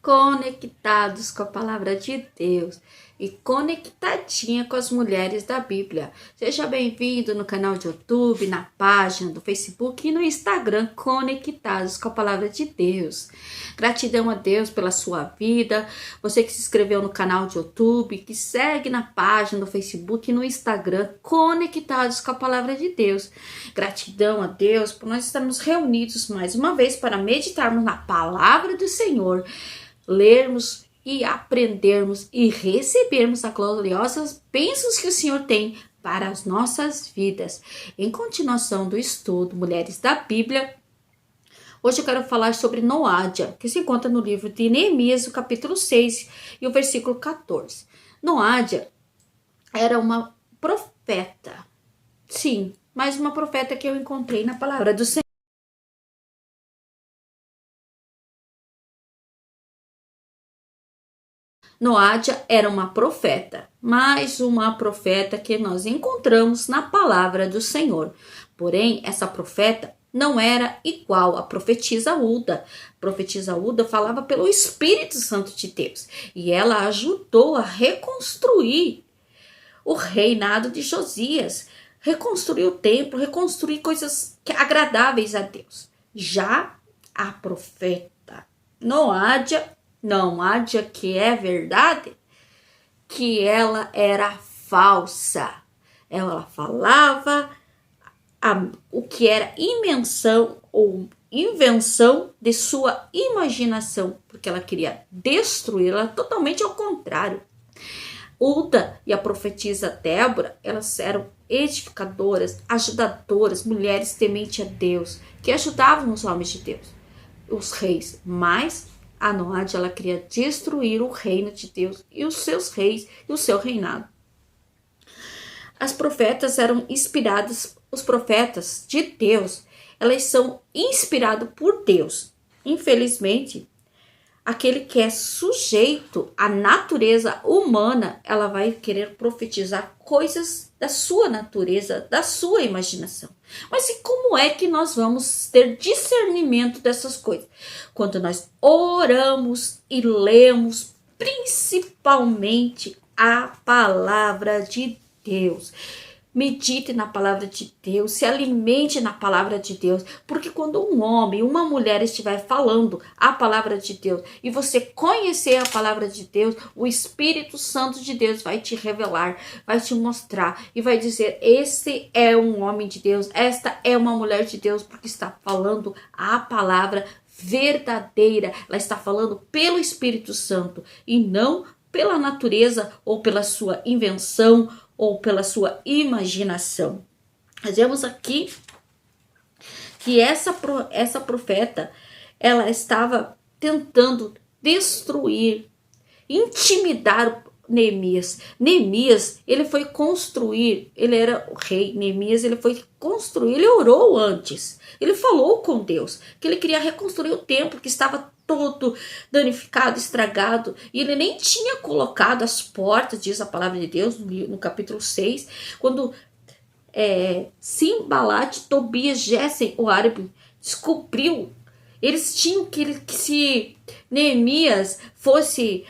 conectados com a palavra de Deus e conectadinha com as mulheres da Bíblia. Seja bem-vindo no canal de YouTube, na página do Facebook e no Instagram, conectados com a palavra de Deus. Gratidão a Deus pela sua vida, você que se inscreveu no canal de YouTube, que segue na página do Facebook e no Instagram, conectados com a palavra de Deus. Gratidão a Deus por nós estarmos reunidos mais uma vez para meditarmos na palavra do Senhor, lermos e aprendermos e recebermos as gloriosas bênçãos que o Senhor tem para as nossas vidas. Em continuação do estudo Mulheres da Bíblia, hoje eu quero falar sobre Noádia, que se encontra no livro de Neemias, o capítulo 6 e o versículo 14. Noádia era uma profeta, sim, mas uma profeta que eu encontrei na palavra do Senhor. Noádia era uma profeta, mais uma profeta que nós encontramos na palavra do Senhor. Porém, essa profeta não era igual à profetisa Hulda. A profetisa Hulda falava pelo Espírito Santo de Deus e ela ajudou a reconstruir o reinado de Josias, reconstruir o templo, reconstruir coisas agradáveis a Deus. Já a profeta Noádia, que é verdade, que ela era falsa. Ela falava o que era invenção de sua imaginação, porque ela queria destruí-la, totalmente ao contrário. Hulda e a profetisa Débora, elas eram edificadoras, ajudadoras, mulheres tementes a Deus, que ajudavam os homens de Deus, os reis, mas a Noádia, ela queria destruir o reino de Deus e os seus reis e o seu reinado. As profetas eram inspiradas, os profetas de Deus, elas são inspirados por Deus. Infelizmente, aquele que é sujeito à natureza humana, ela vai querer profetizar coisas da sua natureza, da sua imaginação. Mas e como é que nós vamos ter discernimento dessas coisas? Quando nós oramos e lemos principalmente a palavra de Deus. Medite na palavra de Deus, se alimente na palavra de Deus, porque quando um homem, uma mulher estiver falando a palavra de Deus e você conhecer a palavra de Deus, o Espírito Santo de Deus vai te revelar, vai te mostrar e vai dizer: esse é um homem de Deus, esta é uma mulher de Deus, porque está falando a palavra verdadeira, ela está falando pelo Espírito Santo e não pela natureza ou pela sua invenção ou pela sua imaginação. Nós vemos aqui que essa profeta, ela estava tentando destruir, intimidar Neemias. Neemias, ele foi construir, ele era o rei. Neemias, ele foi construir, ele orou antes. Ele falou com Deus que ele queria reconstruir o templo que estava todo danificado, estragado, e ele nem tinha colocado as portas, diz a palavra de Deus no capítulo 6, quando Simbalat, Tobias, Gesem, o árabe, descobriu, eles tinham que se Neemias fosse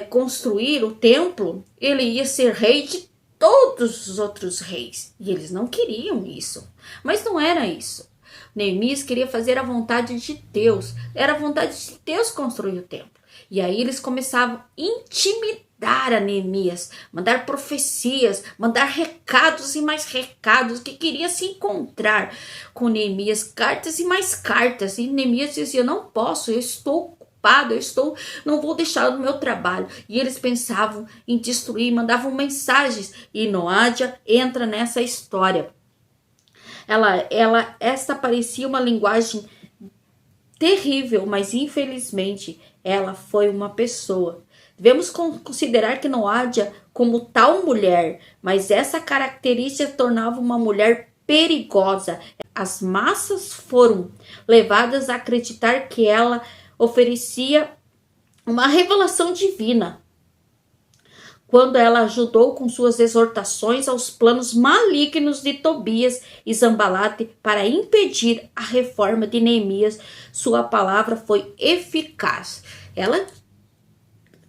construir o templo, ele ia ser rei de todos os outros reis, e eles não queriam isso, mas não era isso. Neemias queria fazer a vontade de Deus. Era a vontade de Deus construir o templo. E aí eles começavam a intimidar a Neemias, mandar profecias, mandar recados e mais recados, que queria se encontrar com Neemias, cartas e mais cartas. E Neemias dizia: não posso, eu estou ocupado, não vou deixar o meu trabalho. E eles pensavam em destruir, mandavam mensagens. E Noádia entra nessa história. Esta parecia uma linguagem terrível, mas infelizmente ela foi uma pessoa. Devemos considerar que Noádia como tal mulher, mas essa característica tornava uma mulher perigosa. As massas foram levadas a acreditar que ela oferecia uma revelação divina, quando ela ajudou com suas exortações aos planos malignos de Tobias e Sanbalate para impedir a reforma de Neemias. Sua palavra foi eficaz. Ela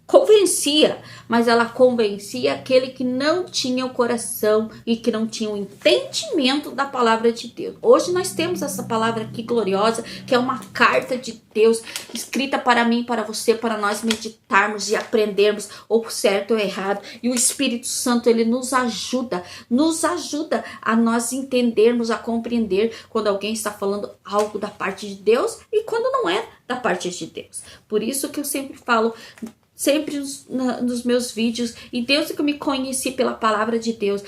convencia, mas ela convencia aquele que não tinha o coração e que não tinha o entendimento da palavra de Deus. Hoje nós temos essa palavra aqui gloriosa, que é uma carta de Deus, escrita para mim, para você, para nós meditarmos e aprendermos o certo ou errado. E o Espírito Santo, ele nos ajuda a nós entendermos, a compreender quando alguém está falando algo da parte de Deus e quando não é da parte de Deus. Por isso que eu sempre falo, sempre nos meus vídeos, e Deus que eu me conheci pela palavra de Deus.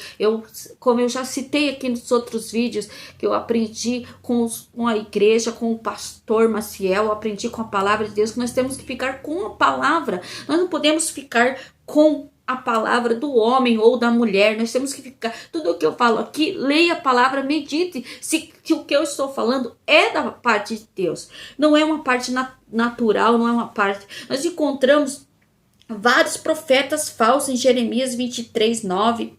Como eu já citei aqui nos outros vídeos, que eu aprendi com a igreja, com o pastor Maciel, eu aprendi com a palavra de Deus, que nós temos que ficar com a palavra, nós não podemos ficar com a palavra do homem ou da mulher, nós temos que ficar, tudo o que eu falo aqui, leia a palavra, medite, se o que eu estou falando é da parte de Deus, não é uma parte natural, não é uma parte, nós encontramos vários profetas falsos em Jeremias 23, 9,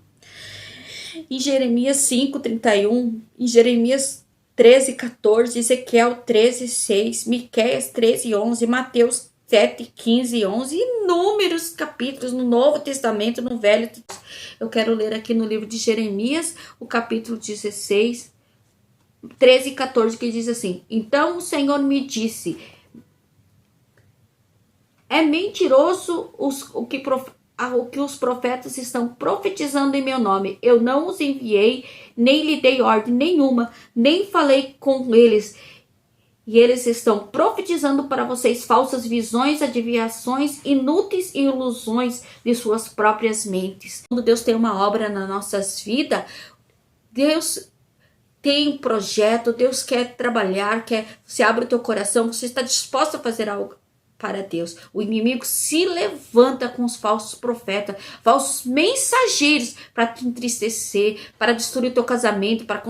em Jeremias 5, 31, em Jeremias 13, 14, Ezequiel 13, 6, Miqueias 13, 11, Mateus 7, 15 e 11, inúmeros capítulos no Novo Testamento, no Velho Testamento. Eu quero ler aqui no livro de Jeremias, o capítulo 16, 13 e 14, que diz assim: Então o Senhor me disse: é mentiroso o que os profetas estão profetizando em meu nome. Eu não os enviei, nem lhe dei ordem nenhuma, nem falei com eles. E eles estão profetizando para vocês falsas visões, adivinhações, inúteis e ilusões de suas próprias mentes. Quando Deus tem uma obra nas nossas vidas, Deus tem um projeto, Deus quer trabalhar, você abre o teu coração, você está disposto a fazer algo para Deus. O inimigo se levanta com os falsos profetas, falsos mensageiros para te entristecer, para destruir o teu casamento, para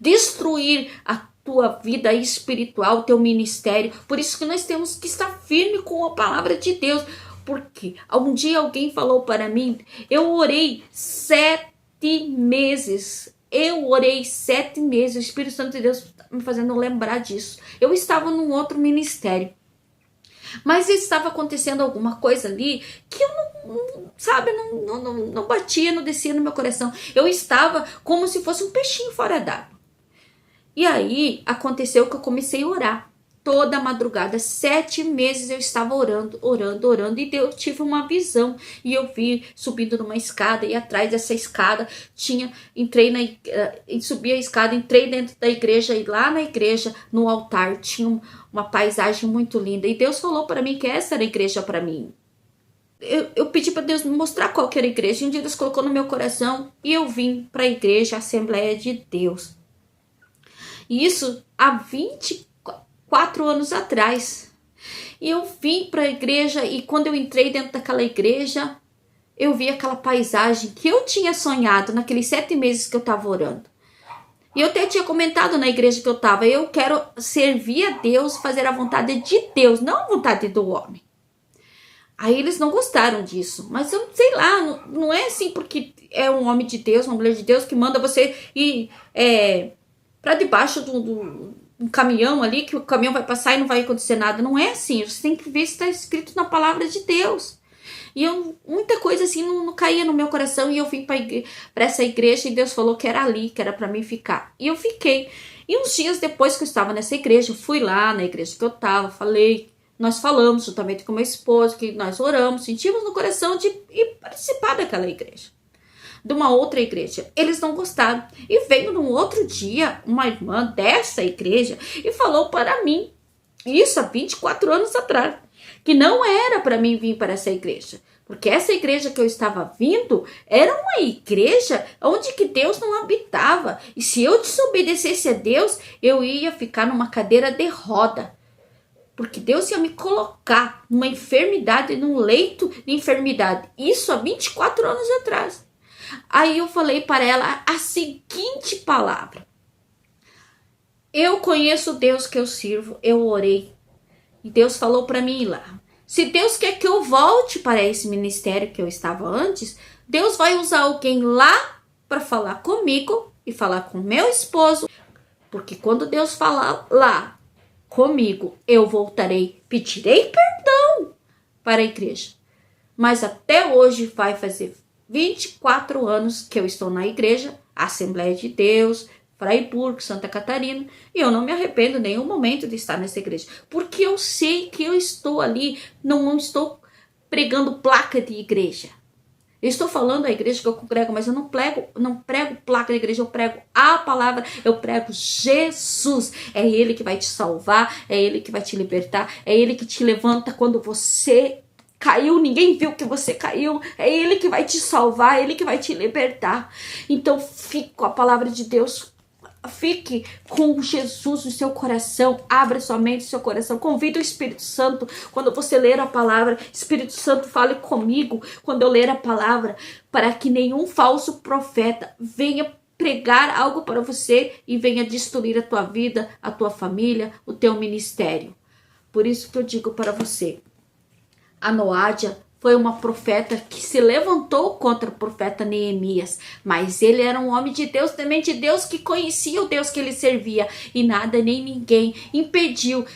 destruir a tua vida espiritual, o teu ministério. Por isso que nós temos que estar firme com a palavra de Deus. Porque um dia alguém falou para mim, eu orei 7 meses. Eu orei 7 meses. O Espírito Santo de Deus está me fazendo lembrar disso. Eu estava num outro ministério, mas estava acontecendo alguma coisa ali que eu não batia, não descia no meu coração. Eu estava como se fosse um peixinho fora d'água. E aí aconteceu que eu comecei a orar toda a madrugada. 7 meses eu estava orando. E eu tive uma visão. E eu vi subindo numa escada, e atrás dessa escada subi a escada, entrei dentro da igreja, e lá na igreja, no altar, tinha uma paisagem muito linda. E Deus falou para mim que essa era a igreja para mim. Eu pedi para Deus me mostrar qual que era a igreja. Um dia Deus colocou no meu coração e eu vim para a igreja Assembleia de Deus. E isso há 24 anos atrás. E eu vim para a igreja, e quando eu entrei dentro daquela igreja, eu vi aquela paisagem que eu tinha sonhado naqueles 7 meses que eu estava orando. E eu até tinha comentado na igreja que eu estava: eu quero servir a Deus, fazer a vontade de Deus, não a vontade do homem. Aí eles não gostaram disso, mas eu sei lá, não é assim porque é um homem de Deus, uma mulher de Deus, que manda você ir para debaixo do caminhão ali, que o caminhão vai passar e não vai acontecer nada. Não é assim, você tem que ver se está escrito na palavra de Deus. E muita coisa assim não caía no meu coração, e eu vim para essa igreja, e Deus falou que era ali, que era para mim ficar. E eu fiquei. E uns dias depois que eu estava nessa igreja, eu fui lá na igreja que eu estava, nós falamos juntamente com meu esposo, que nós oramos, sentimos no coração de ir participar daquela igreja, de uma outra igreja. Eles não gostaram. E veio num outro dia uma irmã dessa igreja e falou para mim, isso há 24 anos atrás, que não era para mim vir para essa igreja, porque essa igreja que eu estava vindo era uma igreja onde que Deus não habitava, e se eu desobedecesse a Deus, eu ia ficar numa cadeira de roda, porque Deus ia me colocar numa enfermidade, num leito de enfermidade. Isso há 24 anos atrás. Aí eu falei para ela a seguinte palavra: eu conheço o Deus que eu sirvo. Eu orei e Deus falou para mim lá: se Deus quer que eu volte para esse ministério que eu estava antes, Deus vai usar alguém lá para falar comigo e falar com meu esposo, porque quando Deus falar lá comigo, eu voltarei, pedirei perdão para a igreja. mas até hoje vai fazer 24 anos que eu estou na igreja, Assembleia de Deus, Freiburg, Santa Catarina, e eu não me arrependo em nenhum momento de estar nessa igreja, porque eu sei que eu estou ali, não estou pregando placa de igreja. Eu estou falando a igreja que eu congrego, mas eu não prego placa de igreja, eu prego a palavra, eu prego Jesus. É Ele que vai te salvar, é Ele que vai te libertar, é Ele que te levanta quando você caiu, ninguém viu que você caiu, é Ele que vai te salvar, é Ele que vai te libertar. Então fique com a palavra de Deus, fique com Jesus no seu coração, abra sua mente, seu coração, convida o Espírito Santo, quando você ler a palavra, Espírito Santo fale comigo, quando eu ler a palavra, para que nenhum falso profeta venha pregar algo para você e venha destruir a tua vida, a tua família, o teu ministério. Por isso que eu digo para você, a Noádia foi uma profeta que se levantou contra o profeta Neemias, mas ele era um homem de Deus, temente de Deus, que conhecia o Deus que ele servia, e nada nem ninguém impediu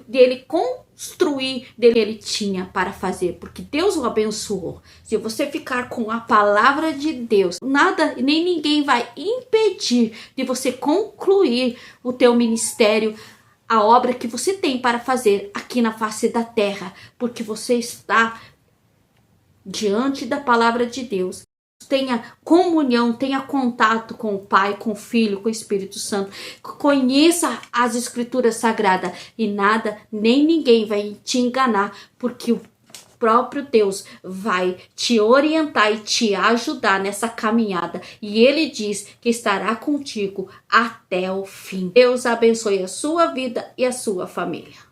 dele construir dele que ele tinha para fazer, porque Deus o abençoou. Se você ficar com a palavra de Deus, nada nem ninguém vai impedir de você concluir o teu ministério, a obra que você tem para fazer aqui na face da terra, porque você está diante da palavra de Deus. Tenha comunhão, tenha contato com o Pai, com o Filho, com o Espírito Santo. Conheça as Escrituras Sagradas e nada, nem ninguém vai te enganar, porque o próprio Deus vai te orientar e te ajudar nessa caminhada. E Ele diz que estará contigo até o fim. Deus abençoe a sua vida e a sua família.